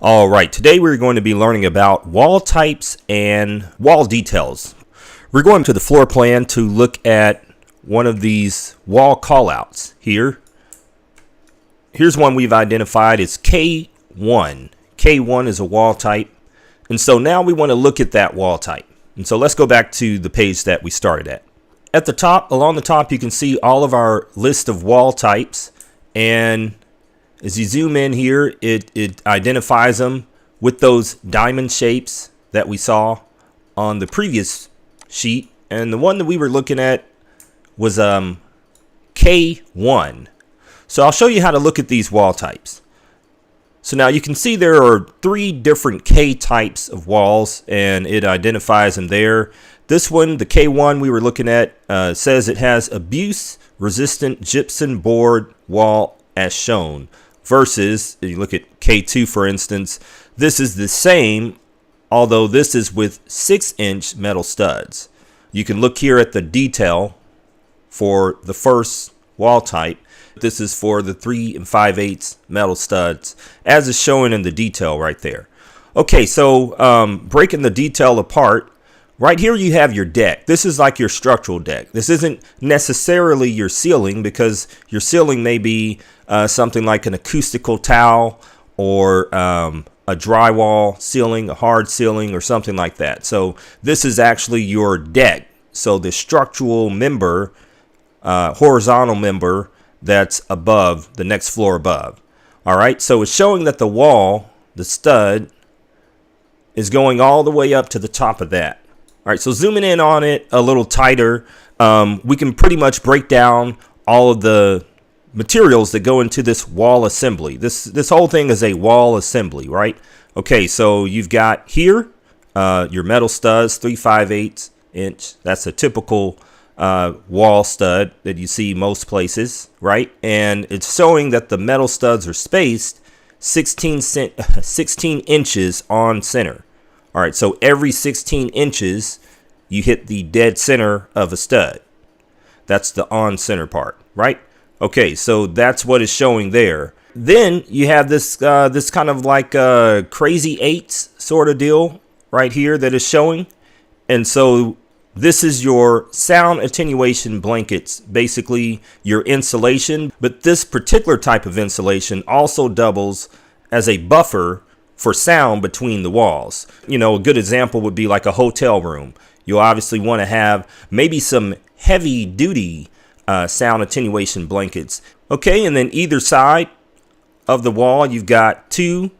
All right, today we're going to be learning about wall types and wall details. We're going to the floor plan to look at one of these wall callouts here. Here's one we've identified as K1. K1 is a wall type. And so now we want to look at that wall type. And so let's go back to the page that we started at. At the top, along the top, you can see all of our list of wall types. And as you zoom in here, it identifies them with those diamond shapes that we saw on the previous sheet. And the one that we were looking at was K1. So I'll show you how to look at these wall types. So now you can see there are 3 different K types of walls, and it identifies them there. This one, the K1 we were looking at, says it has abuse-resistant gypsum board wall as shown. Versus, if you look at K2 for instance, this is the same, although this is with 6-inch metal studs. You can look here at the detail for the first wall type. This is for the 3 5/8 metal studs, as is shown in the detail right there. Okay, so breaking the detail apart, right here you have your deck. This is like your structural deck. This isn't necessarily your ceiling, because your ceiling may be something like an acoustical tile or a drywall ceiling, a hard ceiling, or something like that. So this is actually your deck. So the structural member, horizontal member that's above, the next floor above. All right, so it's showing that the wall, the stud, is going all the way up to the top of that. All right, so zooming in on it a little tighter, we can pretty much break down all of the materials that go into this wall assembly. This whole thing is a wall assembly, right? Okay, so you've got here your metal studs, 3 5/8 inch. That's a typical wall stud that you see most places, right? And it's showing that the metal studs are spaced 16 inches on center. All right, so every 16 inches, you hit the dead center of a stud. That's the on center part, right? Okay, so that's what is showing there. Then you have this this kind of like crazy eights sort of deal right here that is showing. And so this is your sound attenuation blankets, basically your insulation. But this particular type of insulation also doubles as a buffer for sound between the walls. You know, a good example would be like a hotel room. You'll obviously want to have maybe some heavy duty sound attenuation blankets. Okay, and then either side of the wall, you've got 2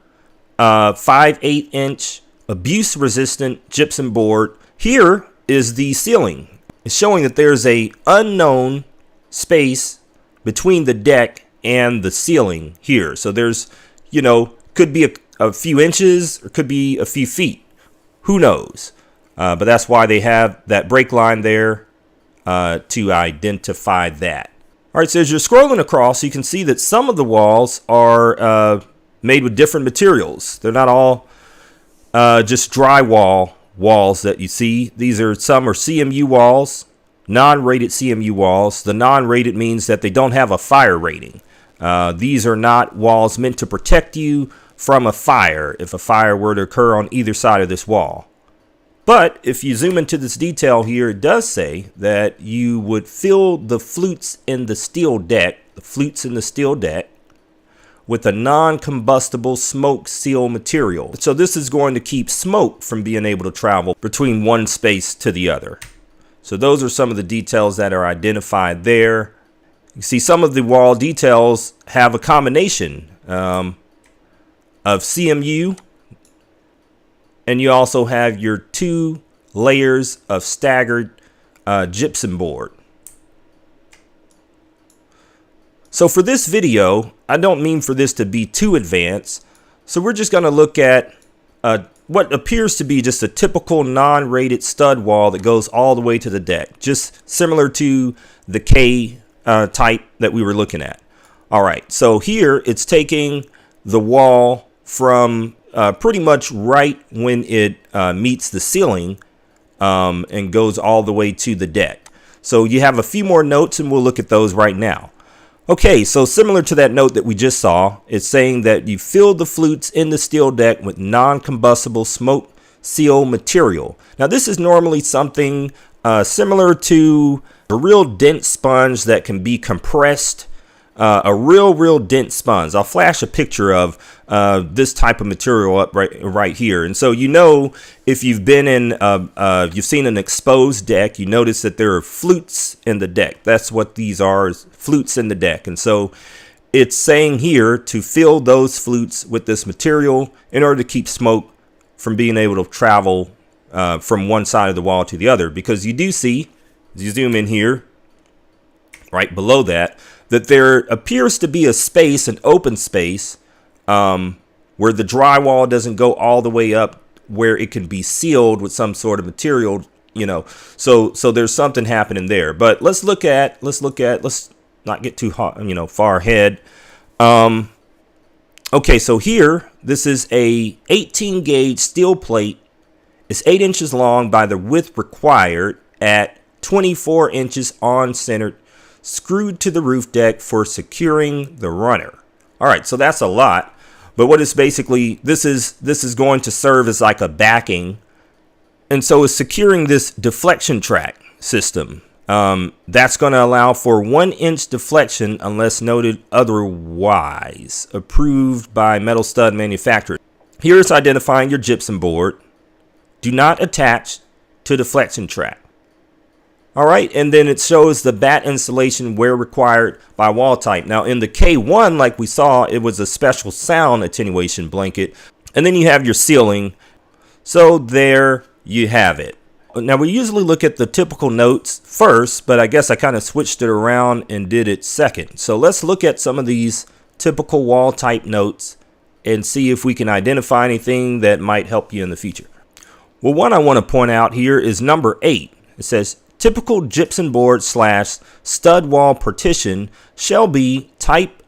5/8 inch abuse resistant gypsum board. Here is the ceiling. It's showing that there's a unknown space between the deck and the ceiling here. So there's, you know, could be a few inches or could be a few feet. Who knows? But that's why they have that break line there to identify that. All right, so as you're scrolling across, you can see that some of the walls are made with different materials. They're not all just drywall walls that you see. Some are CMU walls, non-rated CMU walls. The non-rated means that they don't have a fire rating. These are not walls meant to protect you from a fire if a fire were to occur on either side of this wall. But if you zoom into this detail here, it does say that you would fill the flutes in the steel deck, with a non-combustible smoke seal material. So this is going to keep smoke from being able to travel between one space to the other. So those are some of the details that are identified there. You see some of the wall details have a combination of CMU, and you also have your 2 layers of staggered gypsum board. So for this video, I don't mean for this to be too advanced. So we're just going to look at what appears to be just a typical non-rated stud wall that goes all the way to the deck, just similar to the K type that we were looking at. All right, so here it's taking the wall from pretty much right when it meets the ceiling and goes all the way to the deck. So you have a few more notes, and we'll look at those right now. Okay, so similar to that note that we just saw, it's saying that you fill the flutes in the steel deck with non-combustible smoke seal material. Now this is normally something similar to a real dense sponge that can be compressed. A real dense sponge. I'll flash a picture of this type of material up right here. And so, you know, if you've been in, you've seen an exposed deck, you notice that there are flutes in the deck. That's what these are, is flutes in the deck. And so it's saying here to fill those flutes with this material in order to keep smoke from being able to travel from one side of the wall to the other. Because you do see, as you zoom in here, right below that, that there appears to be a space, an open space, where the drywall doesn't go all the way up, where it can be sealed with some sort of material, you know. So there's something happening there. But let's not get too hot, you know, far ahead. Okay, so here, this is a 18 gauge steel plate. It's 8 inches long by the width required at 24 inches on centered, screwed to the roof deck for securing the runner. All right, so that's a lot. But what is basically, this is going to serve as like a backing. And so it's securing this deflection track system. That's going to allow for 1 inch deflection unless noted otherwise, approved by metal stud manufacturer. Here it's identifying your gypsum board. Do not attach to deflection track. All right, and then it shows the bat installation where required by wall type. Now in the K1, like we saw, it was a special sound attenuation blanket. And then you have your ceiling. So there you have it. Now we usually look at the typical notes first, but I guess I kind of switched it around and did it second. So let's look at some of these typical wall type notes and see if we can identify anything that might help you in the future. Well, one I want to point out here is number 8. It says, typical gypsum board / stud wall partition shall be type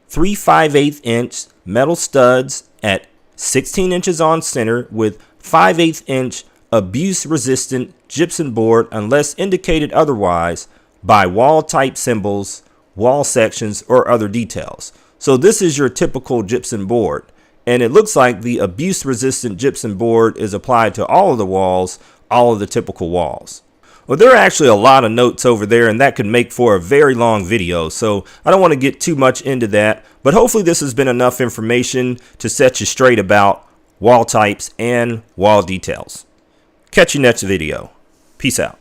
3/5/8 inch metal studs at 16 inches on center with 5/8 inch abuse resistant gypsum board unless indicated otherwise by wall type symbols, wall sections, or other details. So this is your typical gypsum board. And it looks like the abuse resistant gypsum board is applied to all of the walls, all of the typical walls. Well, there are actually a lot of notes over there, and that could make for a very long video, so I don't want to get too much into that, but hopefully this has been enough information to set you straight about wall types and wall details. Catch you next video. Peace out.